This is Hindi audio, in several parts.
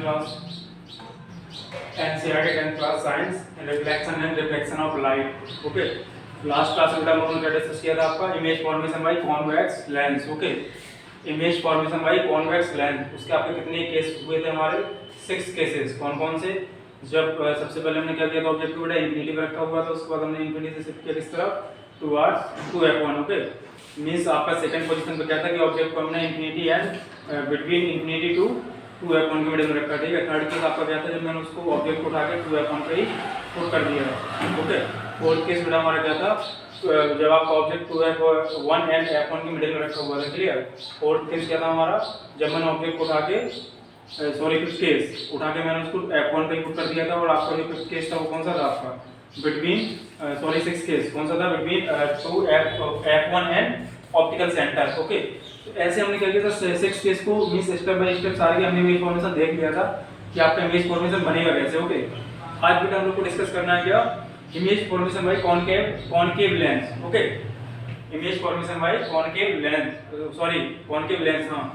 class, NCERT 10th class science reflection and reflection of light. Okay, last class में हम लोगों ने क्या डिस्कस किया था आपका image formation by convex lens. Okay, image formation by convex lens, उसके आपके कितने केस हुए थे हमारे 6 केसेस. कौन कौन से? जब सबसे पहले हमने क्या किया था, ऑब्जेक्ट को बेटा इंफिनिटी पे रखा हुआ था, उसके बाद हमने इंफिनिटी से शिफ्ट किया किस तरफ, टुवर्ड्स 2f1. ओके, मींस आपका सेकंड पोजीशन पे क्या था कि ऑब्जेक्ट को हमने infinity and between infinity to 2f1 के मिडिल में रखा. ठीक है. थर्ड केस आपका क्या था, जब मैंने उसको ऑब्जेक्ट को उठा के 2f1 पे ही पुट कर दिया. ओके. फोर्थ केस बेटा हमारा क्या था, जब आपका ऑब्जेक्ट 2f1 एंड f1 के मिडिल में रखा हुआ था. क्लियर. फोर्थ केस क्या था हमारा, जब मैंने ऑब्जेक्ट को उठा के फिफ्थ केस उठा के मैंने उसको f1 पे पुट कर दिया था. और आपका जो फिफ्थ केस था वो कौन सा था आपका, बिटवीन सिक्स केस कौन सा था, between f1 and optical centre. Okay, तो ऐसे हमने क्या किया था, 6 केस को मींस स्टेप बाय स्टेप सारे हमने इमेज फॉर्मेशन देख लिया था कि आपका इमेज फॉर्मेशन बनेगा कैसे. ओके, आज बेटा हम लोग को डिस्कस करना है क्या, image formation by concave lens. Okay, image formation by concave lens, sorry concave lens. हाँ,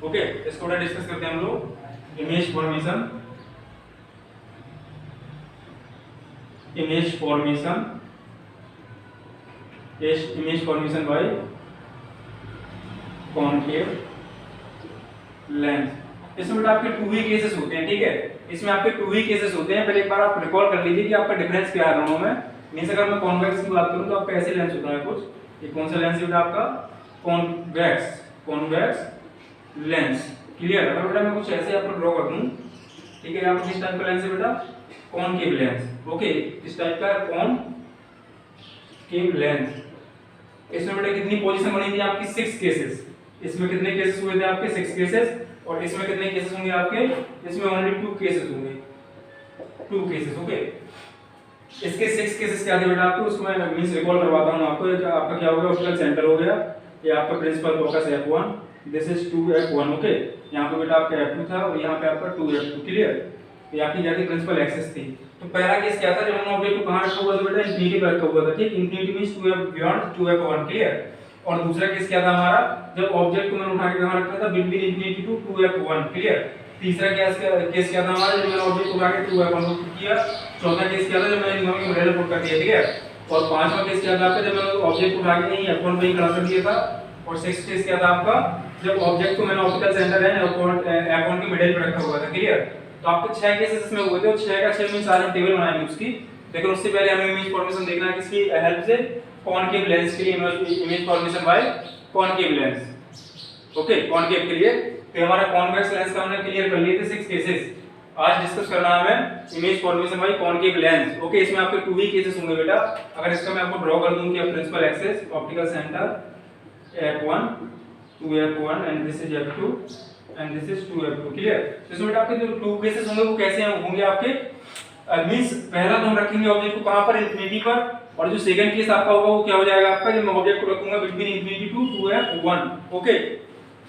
ओके, इसको थोड़ा डिस्कस करते हैं हम लोग. Image formation by concave lens. इसमें बेटा आपके 2 ही केसेस होते हैं. ठीक है, इसमें आपके 2 ही केसेस होते हैं. पहले एक बार आप रिकॉल कर लीजिए कि आपका डिफरेंस क्या है दोनों में. मींस अगर मैं कॉन्वेक्स की बात करूं तो आपका ऐसे लेंस होता है कुछ. ये कौन सा लेंस है बेटा आपका, कॉन्वेक्स लेंस. क्लियर. अगर बेटा मैं कुछ ऐसे आपको ड्रॉ कर दूं, ठीक है, आपको किस टाइप का लेंस है बेटा, कॉनकेव लेंस. ओके, इस टाइप का कॉनकेव लेंस. इसमें बेटा कितनी पोजीशन बनी थी आपकी, 6 केसेस. इसमें कितने केसेस हुए थे आपके, 6 केसेस. और इसमें कितने केसेस होंगे आपके, इसमें ओनली 2 केसेस होंगे, 2 केसेस. ओके, इसके 6 केसेस क्या थे बेटा आपको, उसमें मींस रिकॉल करवाता हूं आपको. आपका क्या हो गया, ऑप्टिकल सेंटर हो गया, ये आपका principal focus f1, this is 2f1. Okay, यहां पे बेटा आपका f2 था और यहां पे आपका 2f2. क्लियर. ये आपकी क्या थी, प्रिंसिपल एक्सिस थी. तो पहला केस क्या था, जब हमने ऑब्जेक्ट को कहां रखा हुआ था बेटा, इंफिनिटी पे रखा हुआ था. ठीक, infinity means 2f beyond 2f1. Clear. और दूसरा केस क्या था हमारा, जब ऑब्जेक्ट को मैंने उठा के कहां रखा था, between infinity to 2f1. Clear. तीसरा केस क्या था हमारा, जब मैंने ऑब्जेक्ट को उठा के 2f1 को पुट किया. चौथा केस क्या था, जब मैंने दोनों के मिडिल में पुट कर दिया. ठीक है. और पांचवा केस क्या था आपका, जब मैंने ऑब्जेक्ट को उठा के यहीं f1 पे ही खड़ा कर दिया था. और सिक्स्थ केस क्या था आपका, जब ऑब्जेक्ट को मैंने ऑप्टिकल सेंटर है f1 के मिडिल पे रखा हुआ था. क्लियर. तो आपके 6 केसेस इसमें हुए थे और 6 का 6 मींस आज हम टेबल बनाएंगे उसकी. लेकिन उससे पहले हमें इमेज फॉर्मेशन देखना है किसकी हेल्प से, कॉनकेव लेंस के लिए. Image formation by concave lens. Okay, concave के लिए. तो हमारा कॉन्वेक्स लेंस का हमने क्लियर कर लिए थे 6 केसेस. आज डिस्कस करना है हमें image formation by concave lens. Okay, इसमें आपके 2 ही केसेस होंगे बेटा. अगर इसका मैं आपको ड्रॉ कर दूं कि principal axis, optical centre f1, 2f1 and this is f2 and this is 2f2. Clear. तो इसमें बेटा आपके जो 2 केसेस होंगे वो कैसे होंगे आपके, मींस पहला तो हम रखेंगे ऑब्जेक्ट को कहां पर, इंफिनिटी पर. और जो सेकंड केस आपका होगा वो क्या हो जाएगा आपका, जब मैं ऑब्जेक्ट को रखूंगा between infinity to 2f1. Okay.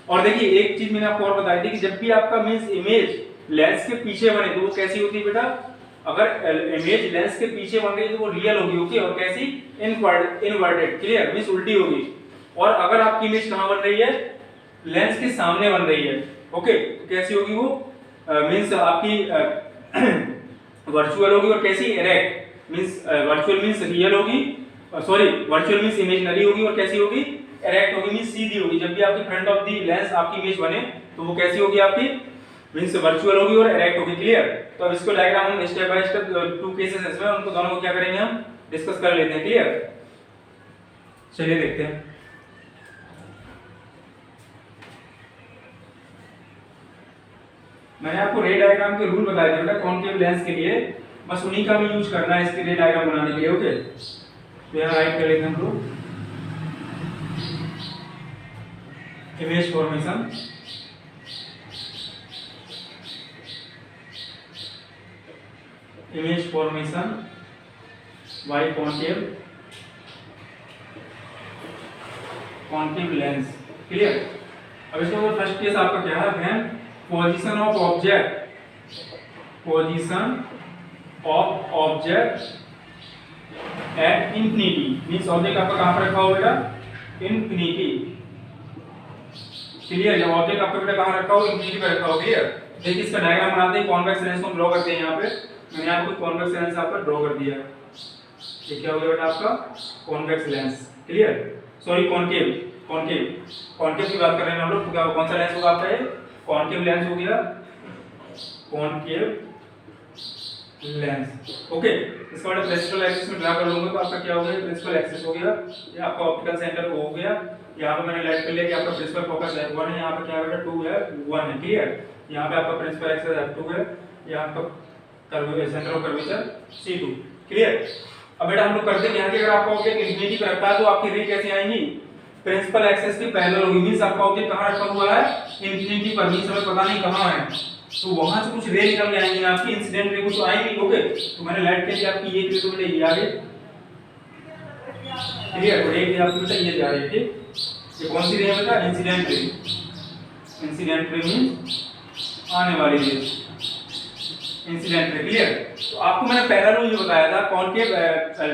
और देखिए एक चीज मैंने आपको और बताई थी कि जब भी आपका मींस इमेज लेंस के पीछे बने तो वो कैसी होती है बेटा, अगर इमेज लेंस के पीछे बन रही है तो वो रियल होगी. ओके. और कैसी, इनवर्टेड. क्लियर, मींस उल्टी होगी. और अगर आपकी इमेज कहां बन रही है, लेंस के सामने बन रही है. ओके, तो कैसी होगी वो, मींस आपकी वर्चुअल होगी. और कैसी, erect. Means virtual means real होगी, सॉरी वर्चुअल मींस इमेजिनरी होगी. और कैसी होगी, इरेक्ट होगी, मींस सीधी होगी. जब भी आपकी फ्रंट ऑफ द लेंस आपकी इमेज बने तो वो कैसी होगी आपकी, मींस वर्चुअल होगी और इरेक्ट होगी. क्लियर. तो अब इसको डायग्राम हम स्टेप बाय स्टेप 2 केसेस इसमें, उनको दोनों को क्या करेंगे हम डिस्कस कर लेते हैं. क्लियर. चलिए देखते हैं. मैंने आपको रे डायग्राम के रूल बताए थे बेटा कॉनकेव लेंस के लिए, बस उन्हीं का भी यूज करना है इसके रे डायग्राम बनाने के लिए. ओके, तो यहां राइट कर लेते हैं हम लोग image formation by concave lens. Clear. अब इसका फर्स्ट केस आपका क्या है, when position of object at infinity. Means object आपका कहां पर रखा हुआ बेटा, इंफिनिटी. क्लियर. जब ऑब्जेक्ट आपका बेटा कहां रखा हो, इंफिनिटी पे रखा हो. क्लियर. देखिए इसका डायग्राम बनाते हैं, कॉन्वेक्स लेंस को ड्रॉ करते हैं। यहाँ पे मैंने यहाँ पे कॉन्वेक्स लेंस आपका ड्रॉ कर दिया। ये क्या हो गया बेटा आपका convex lens, clear, sorry concave, concave की बात कर रहे हैं हम लोग। तो क्या कौन सा लेंस होगा आपका, ये कॉनकेव लेंस हो गया, कॉनकेव लेंस। ओके, इसका मतलब प्रिंसिपल एक्सिस में ड्रा कर लूंगा तो आपका क्या हो गया, प्रिंसिपल एक्सिस हो गया, ये आपका ऑप्टिकल सेंटर हो गया। यहाँ पे मैंने लाइट कर लिया कि आपका प्रिंसिपल फोकस f1 है, यहाँ पे क्या है बेटा 2 है 1 है, क्लियर। यहाँ पे आपका प्रिंसिपल एक्सिस f2 है, यहाँ आपका curvature centre of curvature C2, clear. अब बेटा हम लोग करते हैं यहाँ की, अगर आपका ऑब्जेक्ट इंफिनिटी पे रखता है तो आपकी रे कैसे आएंगी, प्रिंसिपल एक्सिस के पैरेलल होगी। मींस आपका ऑब्जेक्ट कहां रखा हुआ है, इंफिनिटी पर, मींस हमें पता नहीं कहां है, तो वहां से कुछ रे निकल के आएंगी ना आपकी, इंसिडेंट रे कुछ आएंगी। ओके, तो मैंने लाइट के लिए आपकी ये रे तो बेटा ये आ गई, क्लियर। और एक आपकी बेटा ये जा रही है, ठीक। ये कौन सी रे है बेटा, incident ray, incident ray means आने वाली रे, इंसिडेंट रे, क्लियर। तो आपको मैंने पैरेलल ये बताया था कॉनकेव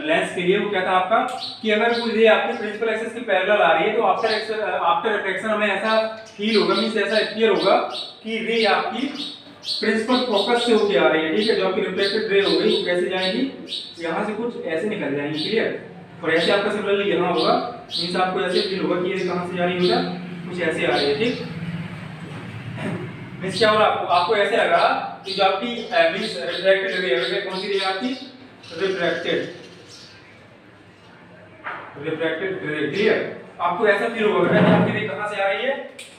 लेंस के लिए, वो क्या था आपका कि अगर कोई रे आपके प्रिंसिपल एक्सिस के पैरेलल आ रही है तो आफ्टर रिफ्लेक्शन हमें ऐसा फील होगा, मींस ऐसा अपीयर होगा कि रे आपकी प्रिंसिपल फोकस से होके आ रही है, ठीक है। जो आपकी रिफ्लेक्टेड रे हो गई वो कैसे जाएगी, यहां से कुछ ऐसे निकल जाएंगी, क्लियर। और ऐसे आपका सिमिलरली यहां होगा, मींस आपको ऐसे फील होगा कि ये कहां से जा रही है, कुछ ऐसे आ रही है, ठीक। मींस क्या हो रहा है आपको ऐसे लग रहा कि जो आपकी मींस रिफ्रैक्टेड रे है, कौन सी रे है आपकी, रिफ्रैक्टेड रे, क्लियर। आपको ऐसा फील होगा कि आपकी रे कहां से आ रही है,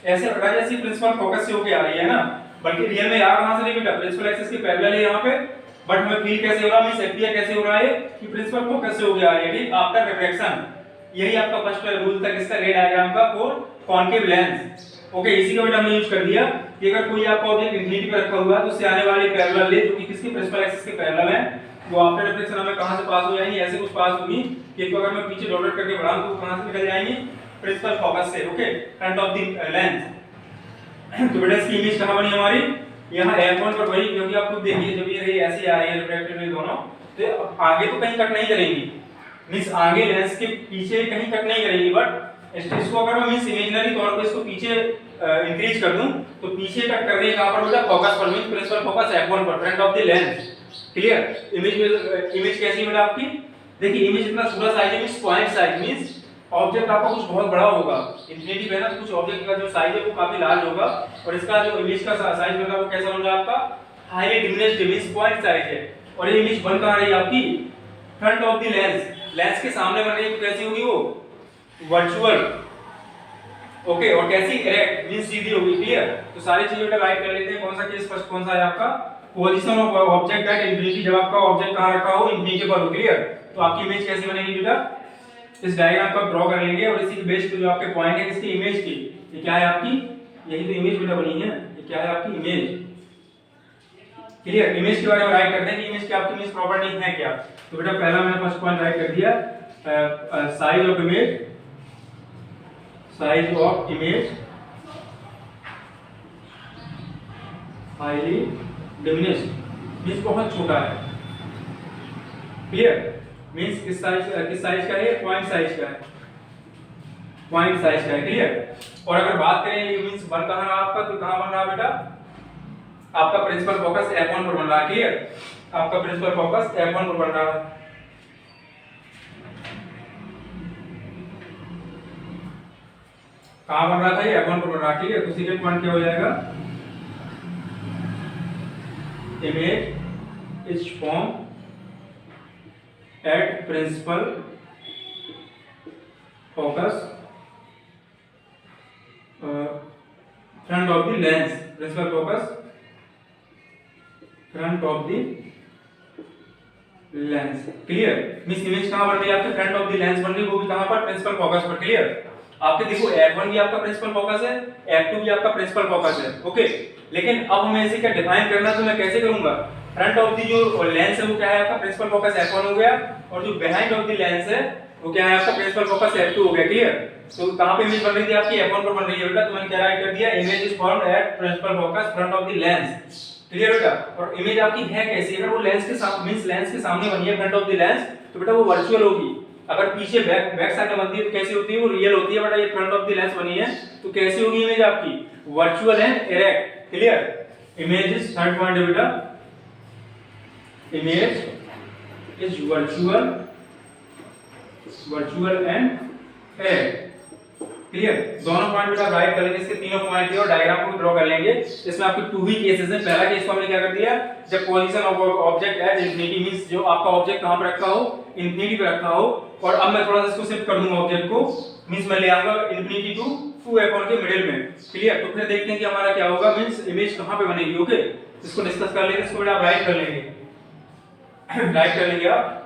ऐसे लग रहा है जैसे प्रिंसिपल फोकस से होके आ रही है ना, बल्कि रियल में यार कहां से नहीं बेटा, प्रिंसिपल एक्सिस के पैरेलल है यहाँ पे, बट हमें फील कैसे हो रहा है, मींस अपीयर कैसे हो रहा है कि प्रिंसिपल फोकस से होके आ रही है, ठीक। आफ्टर रिफ्लेक्शन, यही आपका फर्स्ट रूल था किसका, रे डायग्राम का, फॉर कॉनकेव लेंस। ओके, इसी का बेटा हमने यूज कर दिया कि अगर कोई आपका ऑब्जेक्ट इंफिनिटी पे रखा हुआ है तो उससे आने वाले पैरेलल रे जो कि किसके प्रिंसिपल एक्सिस के पैरेलल है, वो आफ्टर रिफ्लेक्शन हमें कहां से पास हो जाएंगी, ऐसे कुछ पास होगी कि एक अगर मैं पीछे डॉटेड करके बढ़ाऊं तो कहां से निकल जाएंगी, प्रिंसिपल फोकस से, okay, front of the lens. तो बेटा इसकी इमेज कहां बनी हमारी, यहां f1 पर बनी, क्योंकि आप खुद देखिए जब ये रे ऐसे आ रही है रिफ्लेक्टेड रे दोनों, तो आगे तो कहीं कट नहीं करेंगी, मींस आगे लेंस के पीछे कहीं कट नहीं करेंगी, बट इसको अगर मैं मींस इमेजिनरी तौर पे इसको पीछे इंक्रीज कर दूं तो पीछे कट कर रही है कहां पर बेटा, फोकस पर, मींस प्रिंसिपल फोकस f1 पर, front of the lens, clear. Image कैसी है बेटा आपकी, देखिए इमेज इतना छोटा साइज है, means point size, means object आपका कुछ बहुत बड़ा होगा, इंफिनिटी पे ना तो कुछ ऑब्जेक्ट का जो साइज है वो काफी लार्ज होगा, और इसका जो इमेज का साइज होगा वो कैसा होगा आपका, highly diminished, means point size है। और ये इमेज बन कहां रही है आपकी, front of the lens, lens के सामने बन रही है, तो कैसी होगी वो, वर्चुअल, ओके। और कैसी, इरेक्ट, मींस सीधी होगी, क्लियर। तो सारी चीजें बेटा राइट कर लेते हैं। कौन सा केस फर्स्ट कौन सा है आपका, position of object at infinity, जब आपका ऑब्जेक्ट कहां रखा हो, इंफिनिटी पर हो, क्लियर। तो आपकी इमेज कैसी बनेगी बेटा, इस डायग्राम को ड्रॉ कर लेंगे और इसी के बेस पे जो आपके पॉइंट है किसकी, इमेज की, ये क्या है आपकी, यही तो इमेज बेटा बनी है, ये क्या है आपकी इमेज, क्लियर। इमेज के बारे में राइट करते हैं कि इमेज की आपकी इमेज प्रॉपर्टी है क्या। तो बेटा पहला मैंने फर्स्ट पॉइंट राइट कर दिया, size of image, size of image highly diminished, means बहुत छोटा है, क्लियर। मींस किस साइज का है, पॉइंट साइज का है, पॉइंट साइज का है, क्लियर। और अगर बात करें ये मींस बन कहां रहा आपका, तो कहां बन रहा बेटा, आपका प्रिंसिपल फोकस f1 पर बन रहा है, क्लियर। आपका प्रिंसिपल फोकस f1 पर बन रहा है, कहां बन रहा था, ये f1 पर बन रहा है, क्लियर। तो सेकंड पॉइंट क्या हो जाएगा, image is form at principal focus front of the lens, principal focus front of the lens, clear। Means image कहां बन रही है आपके, फ्रंट ऑफ द लेंस बन रही है, वो भी कहां पर, प्रिंसिपल फोकस पर, क्लियर। आपके देखो f1 भी आपका प्रिंसिपल फोकस है, f2 भी आपका प्रिंसिपल फोकस है, ओके। लेकिन अब हमें इसे क्या डिफाइन करना, तो मैं कैसे करूंगा, फ्रंट ऑफ द जो लेंस है वो क्या है आपका, प्रिंसिपल फोकस f1 हो गया, और जो बिहाइंड ऑफ द लेंस है वो क्या है आपका, प्रिंसिपल फोकस f2 हो गया, क्लियर। तो कहां पे इमेज बन रही थी आपकी, f1 पर बन रही है बेटा, तो मैंने क्या राइट कर दिया, image is formed at principal focus front of the lens, clear बेटा। और इमेज आपकी है कैसी, अगर वो लेंस के साथ मींस लेंस के सामने बनी है, फ्रंट ऑफ द लेंस, तो बेटा वो वर्चुअल होगी। अगर पीछे बैक साइड में बनती है तो कैसी होती है, वो रियल होती है। बेटा ये फ्रंट ऑफ द लेंस बनी है तो कैसी होगी इमेज आपकी, virtual and erect, clear. Image is third point है बेटा, इमेज इज वर्चुअल एंड एड। क्लियर, दोनों पॉइंट बेटा राइट कर लेंगे, इसके तीनों पॉइंट दिए और डायग्राम को भी ड्रॉ कर लेंगे। इसमें आपके टू ही केसेस हैं। पहला केस को हमने क्या कर दिया, जब position of object at infinity means जो आपका ऑब्जेक्ट कहां पे रखा हो, इंफिनिटी पे रखा हो, और अब मैं थोड़ा सा इसको शिफ्ट कर दूंगा ऑब्जेक्ट को, मींस मैं ले आऊंगा इंफिनिटी टू 2 अपॉन के मिडिल में। क्लियर, तो फिर देखते हैं कि हमारा क्या होगा, मींस इमेज कहां पे बनेगी। ओके, इसको डिस्कस कर लेंगे, इसको बेटा आप राइट कर लेंगे राइट कर लेंगे आप।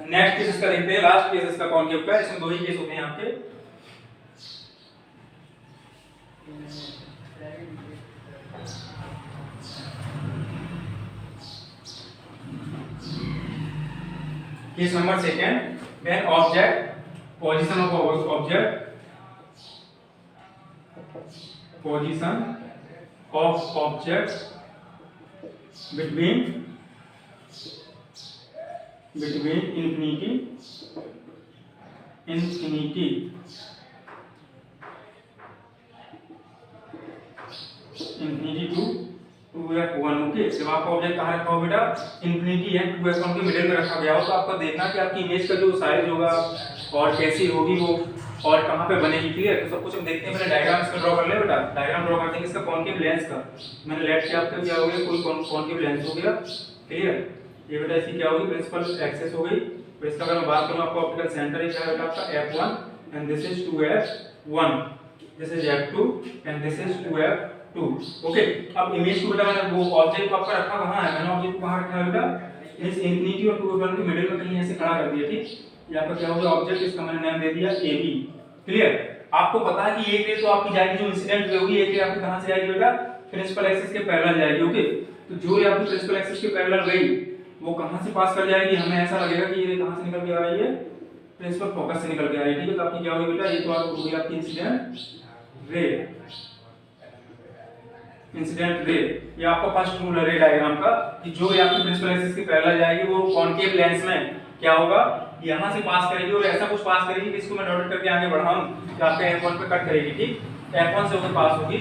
नेक्स्ट केस इसका देखते हैं, लास्ट केस इसका कॉन्केव का। इसमें दो ही केस होते हैं आपके। Case number second, when object, position of object, position of object between infinity to 2f1। Okay, जब आपका ऑब्जेक्ट कहां रखा हो बेटा, इंफिनिटी है 2f1 के मिडिल में रखा गया हो, तो आपको देखना कि आपकी इमेज का जो साइज होगा और कैसी होगी वो, और कहां पे बनेगी। क्लियर, तो सब कुछ हम देखते हैं। पहले डायग्राम इसका ड्रॉ कर ले बेटा, डायग्राम ड्रॉ करते हैं इसका कॉनकेव लेंस का। मैंने लेट से आपका क्या हो गया, कोई कॉनकेव लेंस हो गया। क्लियर, ये बेटा इसकी क्या होगी, प्रिंसिपल एक्सिस हो गई। तो इसका अगर मैं बात करूं, आपका ऑप्टिकल सेंटर है क्या बेटा आपका f1 and this is 2f1, this is f2 and this is 2f2। Okay, अब इमेज को बेटा मैंने वो ऑब्जेक्ट को आपका रखा कहां है, मैंने ऑब्जेक्ट को कहां रखा है बेटा, इस इंफिनिटी और 2f1 के मिडिल में कहीं ऐसे खड़ा कर दिया। ठीक, ये आपका क्या हो गया ऑब्जेक्ट, इसका मैंने नाम दे दिया AB। क्लियर, आपको पता है कि एक रे तो आपकी जाएगी जो इंसिडेंट रे होगी, एक रे आपकी कहां से जाएगी बेटा, प्रिंसिपल एक्सिस के पैरेलल जाएगी। ओके, तो जो रे आपकी प्रिंसिपल एक्सिस के पैरेलल गई वो कहां से पास कर जाएगी, हमें ऐसा लगेगा कि ये कहां से निकल के आ रही है, प्रिंसिपल फोकस से निकल के आ रही है। ठीक है, तो आपकी क्या होगी बेटा, ये तो आपको हो गई आपकी इंसिडेंट रे। इंसिडेंट रे, ये आपका फर्स्ट रूल है रे डायग्राम का, कि जो ये आपकी प्रिंसिपल एक्सिस के पैरेलल जाएगी वो कॉनकेव लेंस में क्या होगा, यहां से पास करेगी और ऐसा कुछ पास करेगी कि इसको मैं डॉट करके आगे बढ़ाऊं तो आपका f1 पे कट करेगी। ठीक, f1 से होकर पास होगी,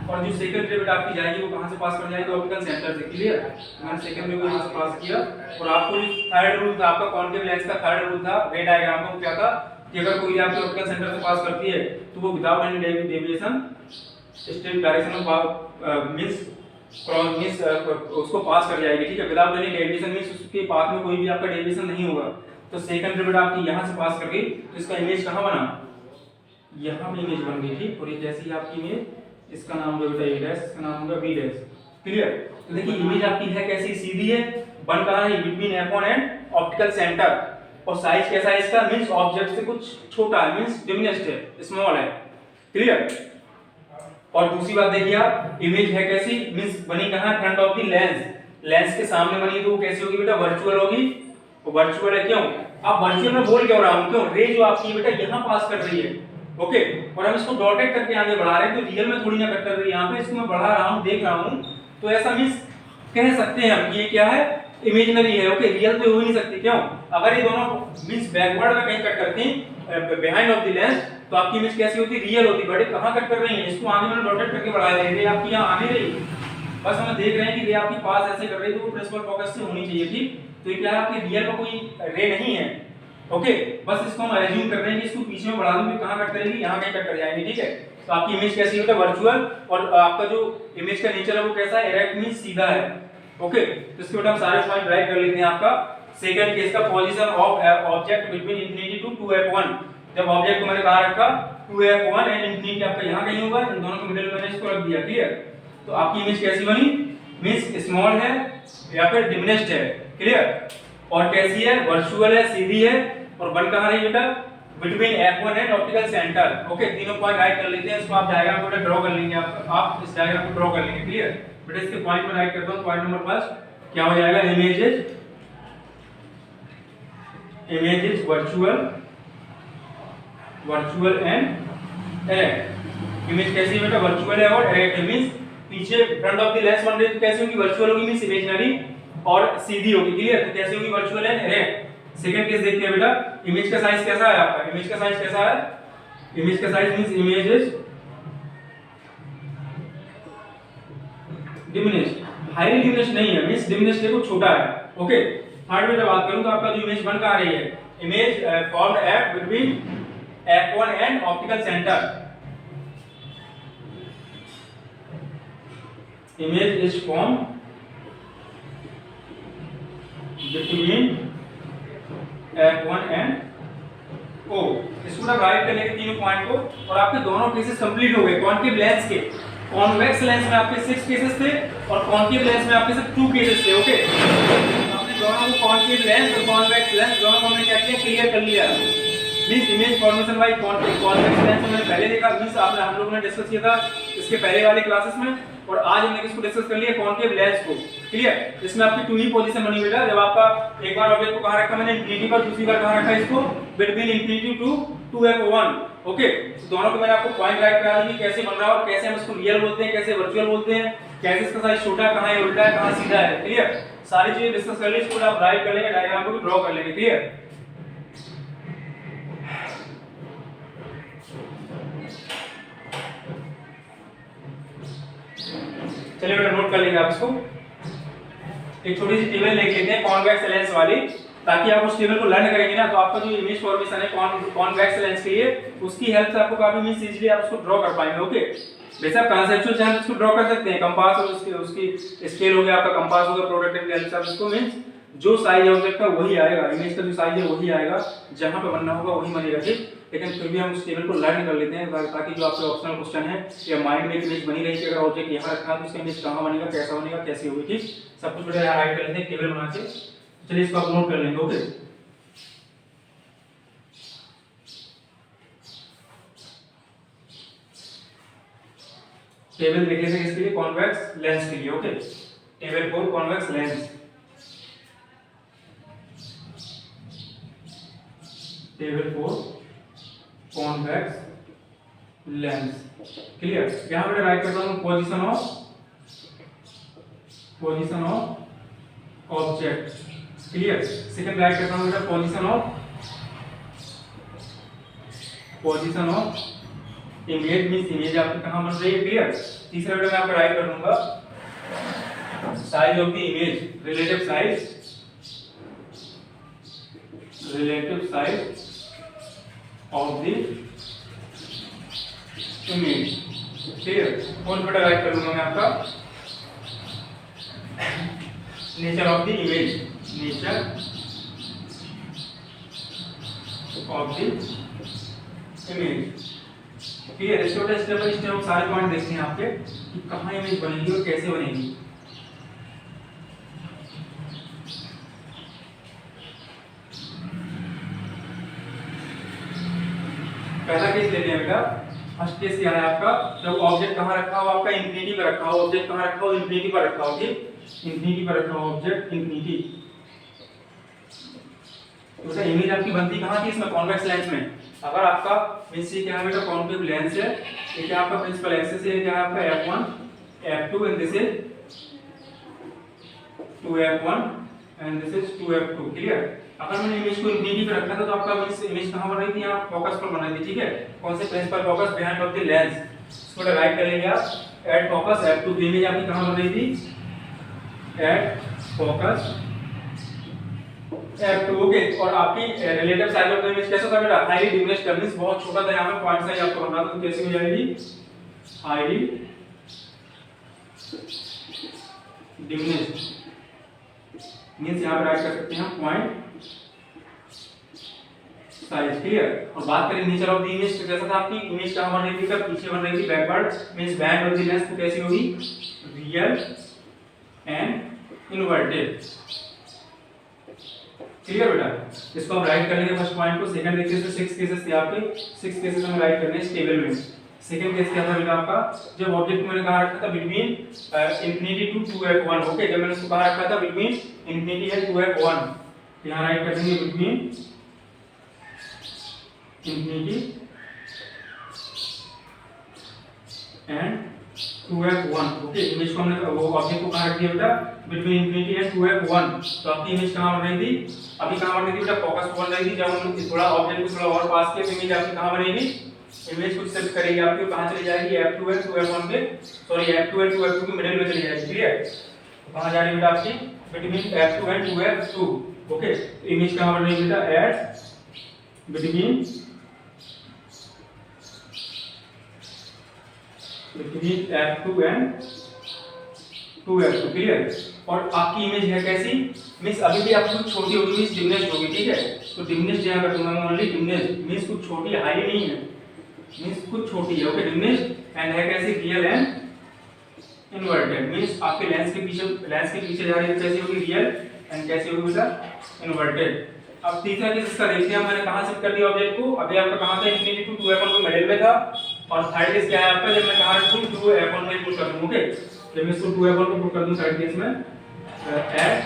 और जो सेकंड रे बेटा आपकी जाएगी वो कहां से पास कर जाएगी, ऑप्टिकल सेंटर से। क्लियर, मैंने सेकंड रे को यहां से पास किया। और आपको जो थर्ड रूल था आपका कॉनकेव लेंस का, थर्ड रूल था रे डायग्राम का, क्या था कि अगर कोई आपके ऑप्टिकल सेंटर से पास करती है तो वो without any deviation straight direction of means cross means उसको पास कर जाएगी। ठीक है, विदाउट एनी डेविएशन मींस उसके पाथ में कोई भी आपका डेविएशन नहीं होगा। तो सेकंड रे बेटा आपकी यहां से पास कर गई, तो इसका इमेज कहां बना, यहां पे इमेज बन गई। ठीक, और ये कैसी है आपकी इमेज, इसका नाम होगा बेटा A डैश, इसका नाम होगा B डैश। क्लियर, तो देखिए इमेज आपकी है कैसी, सीधी है, बन कहां है, between f1 and optical centre, और साइज कैसा है इसका, मींस ऑब्जेक्ट से कुछ छोटा है, मींस डिमिनिश्ड है, स्मॉल है। क्लियर, और दूसरी बात देखिए आप, इमेज है कैसी, मींस बनी कहां, front of the lens, lens के सामने बनी, तो वो कैसी होगी बेटा, वर्चुअल होगी। वो वर्चुअल है क्यों, आप वर्चुअल में बोल क्यों रहा हूं, क्यों, रे जो आपकी बेटा यहां पास कर रही है। ओके, और हम इसको डॉटेड करके आगे बढ़ा रहे हैं, तो रियल में थोड़ी ना कट कर रही है, यहां पे इसको मैं बढ़ा रहा हूं, देख रहा हूं, तो ऐसा मींस कह सकते हैं हम कि ये क्या है, इमेजिनरी है। ओके, रियल तो हो ही नहीं सकती, क्यों, अगर ये दोनों मींस बैकवर्ड में कहीं कट करती बिहाइंड ऑफ द लेंस तो आपकी इमेज कैसी होती, रियल होती। बट कहां कट कर रही है, इसको आगे मैंने डॉटेड करके बढ़ा रहे हैं, आपकी यहां आने रही, बस हम देख रहे हैं कि रे आपकी पास ऐसे कर रही है, तो वो प्रिंसिपल फोकस से होनी चाहिए। ठीक, तो ये क्या है, आपकी रियल में कोई रे नहीं है। ओके, बस इसको हम एज्यूम कर रहे हैं कि इसको पीछे में बढ़ा दूं तो कहां कट करेगी, यहां कहीं कट कर जाएगी। ठीक है, तो आपकी इमेज कैसी होता है, वर्चुअल, और आपका जो इमेज का नेचर है वो कैसा है, इरेक्ट मींस सीधा है। ओके, तो इसके बेटा हम सारे पॉइंट राइट कर लेते हैं। आपका सेकंड केस का, position of object between infinity to 2f1, जब ऑब्जेक्ट को मैंने कहां रखा 2f1 एंड इंफिनिटी आपका यहां कहीं होगा, इन दोनों के मिडिल में मैंने इसको रख दिया। क्लियर, तो आपकी इमेज कैसी बनी, मींस स्मॉल है या फिर डिमिनिश्ड है। क्लियर, और कैसी है, वर्चुअल है, सीधी है, और बन कहां रही बेटा, between f1 and optical centre. Okay, तीनों पॉइंट राइट कर लेते हैं। इसको आप डायग्राम को ड्रॉ कर लेंगे, आप इस डायग्राम को ड्रॉ कर लेंगे। क्लियर, बेटा इसके पॉइंट में राइट करता हूं। पॉइंट नंबर फर्स्ट क्या हो जाएगा, image is virtual and erect. Image कैसी है बेटा, वर्चुअल है और एरेक्ट मींस पीछे फ्रंट ऑफ द लेंस बन रही है, तो कैसी होगी, वर्चुअल होगी मींस इमेजिनरी, और सीधी होगी। क्लियर, तो कैसी होगी, virtual and erect. Second case देखते हैं बेटा, इमेज का साइज कैसा है आपका, इमेज का साइज कैसा है, इमेज का size means image is diminish, highly diminish नहीं है, मींस डिमिनिश देखो छोटा है। ओके, थर्ड में जब बात करूं तो आपका जो इमेज बन कहां रही है, image formed at between F1 and optical centre, image is formed between F1 and O। इसको ना राइट करने के तीनों पॉइंट को, और आपके दोनों केसेस कंप्लीट हो गए। कॉन्केव लेंस के, कॉन्वेक्स लेंस में आपके 6 केसेस थे और कॉन्केव लेंस में आपके सिर्फ 2 केसेस थे। ओके, आपने दोनों को कॉन्केव लेंस और कॉन्वेक्स लेंस दोनों को हमने क्या किया, क्लियर कर लिया। Means image formation by convex lens हमने पहले देखा, मींस आपने हम लोगों ने डिस्कस किया था इसके पहले वाले क्लासेस में, और आज हमने किसको डिस्कस कर लिया, कॉन्केव लेंस को। क्लियर, इसमें आपकी 2 ही पोजीशन बनी हुई है। जब आपका एक बार ऑब्जेक्ट को कहां रखा मैंने, इंफिनिटी पर, दूसरी बार कहां रखा इसको, between infinity to 2f1। Okay, तो दोनों को मैंने आपको पॉइंट राइट करा दी कैसे बन रहा है और कैसे हम इसको रियल बोलते हैं, कैसे वर्चुअल बोलते हैं, कैसे इसका साइज छोटा कहां है, उल्टा है कहां सीधा है। क्लियर, सारी चीजें डिस्कस कर ली, इसको आप राइट कर लेंगे, डायग्राम को भी ड्रॉ कर लेंगे। क्लियर, चलिए बेटा नोट कर लेंगे आप इसको। एक छोटी सी टेबल लिख लेते हैं कॉन्वेक्स लेंस वाली, ताकि आप उस टेबल को लर्न करेंगे ना तो आपका जो इमेज फॉर्मेशन है कॉन्वेक्स लेंस के लिए, उसकी हेल्प से आपको काफी मींस इजीली आप उसको ड्रॉ कर पाएंगे। ओके, वैसे आप कांसेप्चुअल चाहे इसको ड्रॉ कर सकते हैं, कंपास और उसकी स्केल हो गया आपका, कंपास हो गया, प्रोडक्ट की हेल्प से आप इसको मींस जो साइज है ऑब्जेक्ट का वही आएगा, इमेज का जो साइज है वही आएगा, जहां पे बनना होगा वही बनेगा। ठीक, लेकिन फिर भी हम उस टेबल को लर्न कर लेते हैं ताकि जो आपके ऑप्शनल क्वेश्चन है या माइंड में एक इमेज बनी रही कि अगर ऑब्जेक्ट यहां रखा है तो उसका इमेज कहां बनेगा, कैसा बनेगा, कैसे होगी। ठीक, सब कुछ बेटा यहां राइट कर लेते हैं टेबल बना के। चलिए इसको आप नोट कर लेंगे। ओके, टेबल देख लेते हैं इसके लिए, कॉन्वेक्स लेंस के लिए। Okay, table for convex lens, table for convex lens. Clear, यहां पे राइट करता हूं position of object. Clear, second right करता हूं बेटा position of image, means image आपकी कहां बन रही है। क्लियर, तीसरा बेटा मैं आपको राइट कर दूंगा size of the image, relative size of the image. Clear, और बेटा राइट कर दूंगा मैं आपका nature of the image, nature of the image. Clear, इसके बाद स्टेप बाय स्टेप हम सारे पॉइंट देखते हैं आपके कि कहां इमेज बनेगी और कैसे बनेगी। पहला केस लेते हैं बेटा, फर्स्ट केस क्या है आपका, जब ऑब्जेक्ट कहां रखा हो, आपका इंफिनिटी पर रखा हो, ऑब्जेक्ट कहां रखा हो, इंफिनिटी पर रखा हो। ठीक, इंफिनिटी पर रखा हो ऑब्जेक्ट, इंफिनिटी। तो बेटा इमेज आपकी बनती कहां थी, इसमें कॉन्वेक्स लेंस में। अगर आपका मींस ये क्या है बेटा, कॉन्केव लेंस है, ये क्या आपका प्रिंसिपल एक्सिस है, क्या है आपका f1 f2 and this is 2f1 and this is 2f2। Clear, अगर मैंने इमेज को इंफिनिटी पे रखा था तो आपका मींस इमेज कहां बन रही थी, यहां फोकस पर बन रही थी। ठीक है, कौन से principal focus, behind of the lens. इसको राइट कर लेंगे आप एट फोकस f2, इमेज आपकी कहां बन रही थी, एट फोकस f2। ओके, और आपकी relative size of the image कैसा था बेटा, हाईली डिमिनिश्ड, मींस बहुत छोटा था। यहां पे पॉइंट साइज आपको बनना था तो कैसे हो जाएगी, हाईली डिमिनिश्ड, मींस यहां पे राइट कर सकते हैं पॉइंट साइज। क्लियर, और बात करें नेचर ऑफ द इमेज तो कैसा था, आपकी इमेज कहां बन रही थी, कब पीछे बन रही थी, backward, means band of the lens तो कैसी होगी, रियल एंड इनवर्टेड। क्लियर बेटा, इसको हम राइट कर लेंगे फर्स्ट पॉइंट को। सेकंड देखिए, 6 केसेस थे आपके, 6 केसेस हम राइट करने इस टेबल में। सेकंड केस क्या था बेटा आपका, जब ऑब्जेक्ट को मैंने कहां रखा था, between infinity to 2f1। Okay, जब मैंने इसको कहां रखा था, बिटवीन इंफिनिटी एंड 2f1, यहां राइट कर देंगे between infinity and 2f1। Okay, image को हमने वो ऑब्जेक्ट को कहां रख दिया बेटा, बिटवीन इंफिनिटी एंड 2f1। तो आपकी इमेज कहां बन रही थी, अभी कहां बन रही थी बेटा, फोकस पर बन रही थी। जब हम थोड़ा ऑब्जेक्ट को थोड़ा और पास किया तो इमेज आपकी कहां बनेगी, इमेज कुछ शिफ्ट करेगी आपकी, कहां चली जाएगी, F2 है 2F1 के, सॉरी F2 है 2F2 के मिडिल में चली जाएगी, क्लियर। कहां जा रही है बेटा आपकी, between F2 and 2F2, okay. Image कहां बन रही है बेटा, eight between F2 and 2F2, clear. और आपकी इमेज है कैसी, मींस अभी भी आपको कुछ छोटी होगी, मींस डिमिनिश्ड होगी, ठीक है। तो डिमिनिश्ड यहां कर दूंगा मैं, ओनली डिमिनिश्ड, मींस कुछ छोटी, हाई नहीं है, मींस कुछ छोटी है, ओके। डिमिनिश्ड एंड है कैसी, रियल एंड इन्वर्टेड, मींस आपके लेंस के पीछे जा रही है, कैसी होगी, रियल एंड कैसी होगी बेटा, इन्वर्टेड। अब तीसरा केस इसका देखते हैं, मैंने कहां शिफ्ट कर दिया ऑब्जेक्ट को, अभी आपका कहां था, इंफिनिटी टू 2F1 को मिडिल में था, और थर्ड केस क्या है आपका, जब मैं कहां रखूं, 2F1 में पुट कर दूं, ओके। जब मैं इसको 2F1 को पुट कर दूं थर्ड केस में, एट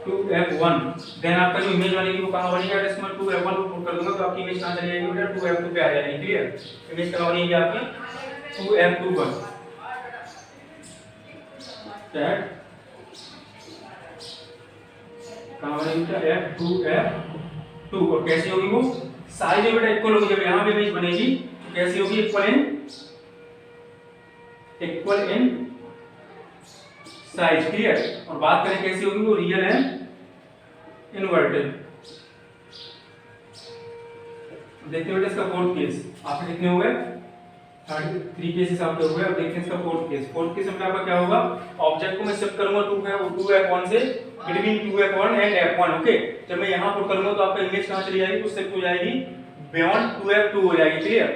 2F1, देन आपका जो इमेज बनेगी वो कहां बनेगी, अगर इसमें 2F1 को पुट कर दूंगा तो आपकी इमेज कहां चली जाएगी बेटा, 2F2 पे आ जाएगी, क्लियर। इमेज कहां बनेगी आपकी, 2F2 पर, एट कहां बनेगी बेटा, F2F2, और कैसी होगी वो, साइज में बेटा इक्वल होगी, जब यहां पे इमेज बनेगी तो कैसी होगी, इक्वल इन साइज, क्लियर। और बात करें कैसी होगी वो, रियल एंड इन्वर्टेड। देखते हैं इसका फोर्थ केस, आपके कितने हुए, 3 केसेस आपके हुए। अब देखते हैं इसका फोर्थ केस। फोर्थ केस में आपका क्या होगा, ऑब्जेक्ट को मैं शिफ्ट करूंगा 2F1 से between 2F1 and F1, okay. जब मैं यहां पुट करूंगा तो आपका इमेज कहां चली जाएगी, उस शिफ्ट हो जाएगी बियॉन्ड 2F2 हो जाएगी, क्लियर।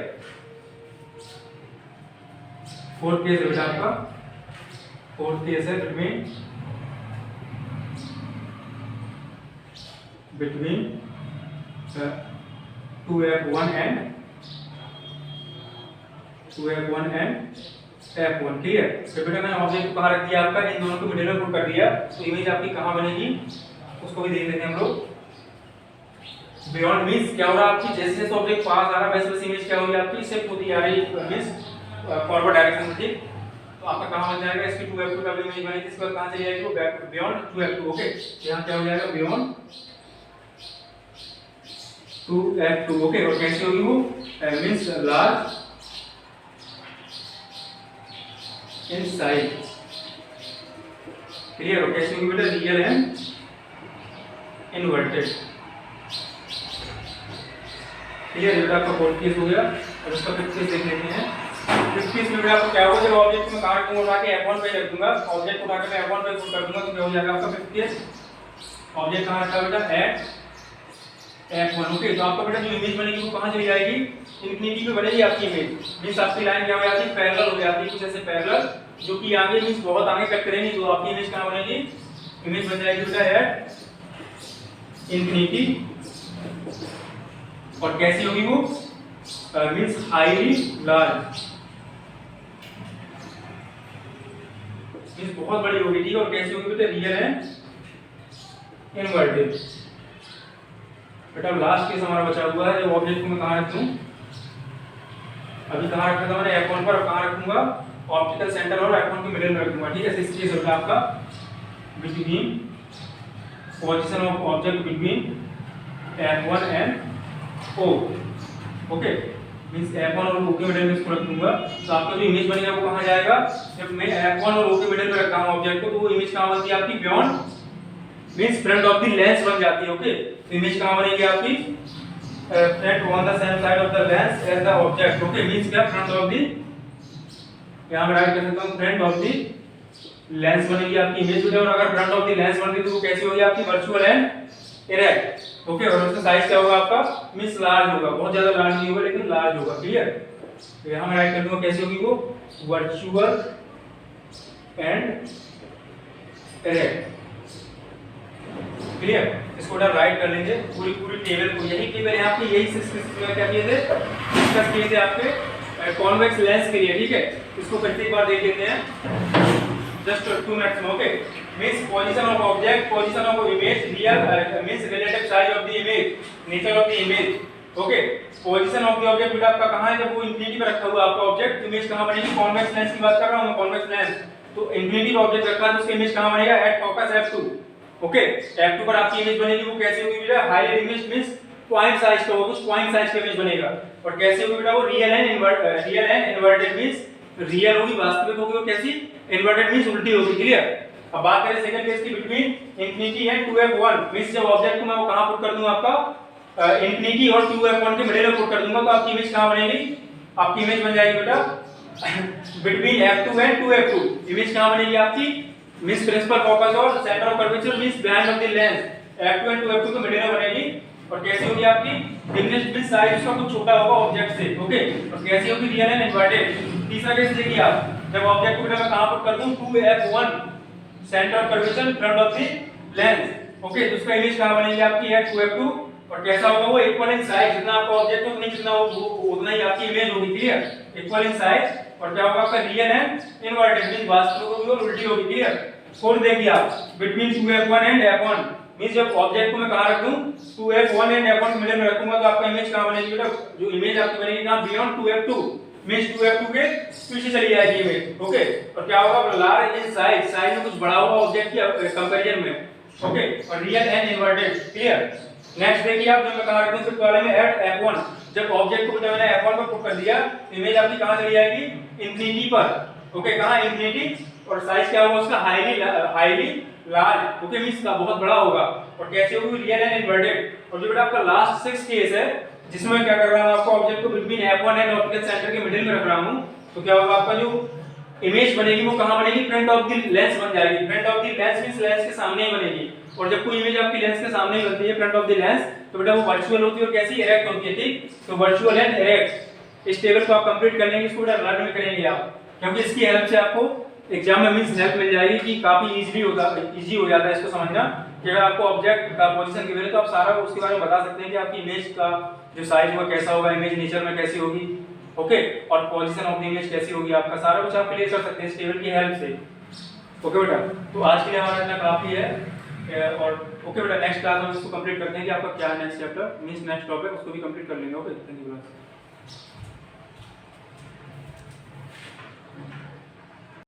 फोर्थ केस है बेटा आपका, फोर्थ केस है between 2F1 and F1, clear. तो बेटा मैंने ऑब्जेक्ट को कहां रख दिया आपका, इन दोनों को मिडिल में पुट कर दिया, तो इमेज आपकी कहां बनेगी उसको भी देख लेते हैं हम लोग। बियॉन्ड मींस क्या हो रहा है आपकी, जैसे जैसे ऑब्जेक्ट पास आ रहा है वैसे वैसे इमेज क्या होगी आपकी, शिफ्ट होती आ रही है, मींस फॉरवर्ड डायरेक्शन में, ठीक। तो आपका कहां बन जाएगा, इसकी 2F2 का इमेज बनेगी, इसके बाद कहां चली जाएगी वो, बैक बियॉन्ड 2F2, ओके। यहां क्या हो जाएगा, बियॉन्ड 2F2, ओके। और कैसी होगी वो, means large in size, clear. और कैसी होगी बेटा, रियल एंड इन्वर्टेड, क्लियर। ये बेटा आपका फोर्थ केस हो गया। और इसका फिफ्थ केस देख लेते हैं। फिफ्थ केस में बेटा आपको क्या होगा, जब ऑब्जेक्ट में कहां रखूंगा, उठा के F1 पे रख दूंगा, ऑब्जेक्ट उठा के मैं F1 पे पुट कर दूंगा, तो क्या हो जाएगा आपका फिफ्थ केस, ऑब्जेक्ट कहां रखा बेटा, एट F1, ओके। तो आपका बेटा जो इमेज बनेगी वो कहां चली जाएगी, इंफिनिटी पे बनेगी आपकी इमेज, मींस आपकी लाइन क्या हो जाती है, पैरेलल हो जाती है, कुछ ऐसे पैरेलल, जो कि आगे मींस बहुत आगे कट करेंगे, तो आपकी इमेज कहां बनेगी, इमेज बन जाएगी बेटा एट इंफिनिटी। और कैसी होगी वो, मींस हाईली लार्ज, मींस बहुत बड़ी होगी, ठीक है। और कैसी होगी बेटा, रियल एंड इन्वर्टेड। बेटा लास्ट केस हमारा बचा हुआ है, जब ऑब्जेक्ट को मैं कहां रख दूं, अभी कहां रखा था मैंने, F1 पर, और कहां रखूंगा, ऑप्टिकल सेंटर और F1 के मिडिल में रखूंगा, ठीक है। सिक्स केस होगा आपका, between position of object between F1 and O, okay. Means F1 और O के मिडिल में इसको रख दूंगा, तो आपका जो इमेज बनेगा वो कहां जाएगा, जब मैं F1 और O के मिडिल में रखता हूं ऑब्जेक्ट को, तो वो इमेज कहां बनती है आपकी, beyond means front of the lens बन जाती है, ओके। इमेज कहां बनेगी आपकी, front on the same side of the lens as the object, okay. Means क्या, फ्रंट ऑफ द, यहां मैं राइट कर सकता हूं, फ्रंट ऑफ द लेंस बनेगी आपकी इमेज बेटा। और अगर फ्रंट ऑफ द लेंस बन रही तो वो कैसी होगी आपकी, वर्चुअल एंड इरेक्ट, ओके। और उसका साइज क्या होगा आपका, मींस लार्ज होगा, बहुत ज्यादा लार्ज नहीं होगा लेकिन लार्ज होगा, क्लियर। तो यहां मैं राइट कर दूंगा, कैसी होगी वो, वर्चुअल एंड इरेक्ट, क्लियर। इसको आप राइट कर लेंगे पूरी टेबल को, यही टेबल है आपकी, यही सिस्टम क्या किए थे, डिस्कस किए थे आपके कॉन्वेक्स लेंस के लिए, ठीक है। इसको फिर से एक बार देख लेते हैं, जस्ट 2 मिनट्स में, okay. Means position of object, position of image, real means relative size of the image, nature of the image, okay. Position of the object बेटा आपका कहां है, जब वो इंफिनिटी पे रखा हुआ आपका ऑब्जेक्ट, इमेज कहां बनेगी, कॉन्वेक्स लेंस की बात कर रहा हूं मैं, कॉन्वेक्स लेंस। तो इंफिनिटी पे ऑब्जेक्ट रखा है तो उसका इमेज कहां बनेगा, at focus F2, okay. F2 पर आपकी इमेज बनेगी वो कैसी होगी बेटा, highly image means point size का होगा, कुछ पॉइंट साइज का इमेज बनेगा। और कैसे होगी बेटा वो real and inverted means real होगी, वास्तविक होगी, और कैसी इन्वर्टेड मींस उल्टी होगी। क्लियर। अब बात करें सेकंड केस की, between infinity and 2f1 means जब ऑब्जेक्ट को मैं वो कहां पुट कर दूंगा आपका इंफिनिटी और 2f1 के मिडिल में पुट कर दूंगा, तो आपकी इमेज कहां बनेगी? आपकी इमेज बन जाएगी बेटा between f2 and 2f2। Image कहां बनेगी आपकी? मींस प्रिंसिपल फोकस और centre of curvature means behind of the lens f2 and 2f2 के मिडिल में बनेगी। और कैसी होगी आपकी? डिमिनिश्ड विद साइज, उसका कुछ छोटा होगा ऑब्जेक्ट से। ओके। और कैसी होगी? Real and inverted. तीसरा केस देखिए आप, जब ऑब्जेक्ट को मैं कहां पुट कर दूं 2f1 centre of curvature front of the lens. Okay. तो उसका इमेज कहां बनेगी आपकी? है 2f2। और कैसा होगा वो? इक्वल इन साइज, जितना आपका ऑब्जेक्ट उतनी जितना उतना ही आपकी इमेज होगी। क्लियर। Equal in size. और क्या होगा आपका? रियल एंड इन्वर्टेड मींस वास्तविक होगी और उल्टी होगी। क्लियर। फोर्थ देखिए आप, between 2f1 and f1 means जब ऑब्जेक्ट को मैं कहां रख दूं 2f1 एंड f1 के मिडिल में रखूंगा, तो आपका इमेज कहां बनेगी बेटा? जो इमेज आपकी बनेगी कहां? बियॉन्ड 2f2 मींस 2f2 के पीछे चली जाएगी इमेज। ओके। और क्या होगा? लार्ज इन साइज, साइज में कुछ बड़ा होगा ऑब्जेक्ट के कंपैरिजन में। ओके। और real and inverted. Clear. Next देखिए आप, जब मैं कहां रख दूं फिफ्थ वाले में एट f1, जब ऑब्जेक्ट को मैंने f1 पर पुट कर दिया, इमेज आपकी कहां चली जाएगी? इंफिनिटी पर। ओके। कहां? इंफिनिटी। और साइज क्या होगा उसका? Highly large. ओके। मींस का बहुत बड़ा होगा। और कैसे होगी? Real and inverted. और जो बेटा आपका लास्ट 6 केस है, जिसमें क्या कर रहा हूं आपको ऑब्जेक्ट को between f1 and optical centre के मिडिल में रख रहा हूं, तो क्या होगा आपका जो इमेज बनेगी वो कहां बनेगी? फ्रंट ऑफ द लेंस बन जाएगी। Front of the lens means lens के सामने ही बनेगी। और जब कोई इमेज आपकी लेंस के सामने ही बनती है फ्रंट ऑफ द लेंस, तो बेटा वो वर्चुअल होती है और कैसी? इरेक्ट होती है। ठीक। तो वर्चुअल एंड इरेक्ट, इस टेबल को आप कंप्लीट कर लेंगे, इसको बेटा लर्न में करेंगे आप, क्योंकि इसकी हेल्प से आपको एग्जाम में मींस हेल्प मिल जाएगी कि काफी इजी हो जाता है इसको समझना कि अगर आपको ऑब्जेक्ट का पोजीशन गिवन है तो आप सारा उसके बारे में बता सकते हैं कि आपकी इमेज का जो साइज होगा कैसा होगा, इमेज नेचर में कैसी होगी। ओके। और पोजीशन ऑफ द इमेज कैसी होगी, आपका सारा कुछ आप क्लियर कर सकते हैं इस टेबल की हेल्प से। ओके बेटा। तो आज के लिए हमारा इतना काफी है। और ओके बेटा, नेक्स्ट क्लास हम इसको कंप्लीट करते हैं कि आपका क्या next chapter means next topic उसको भी कंप्लीट कर लेंगे। ओके। Thank you.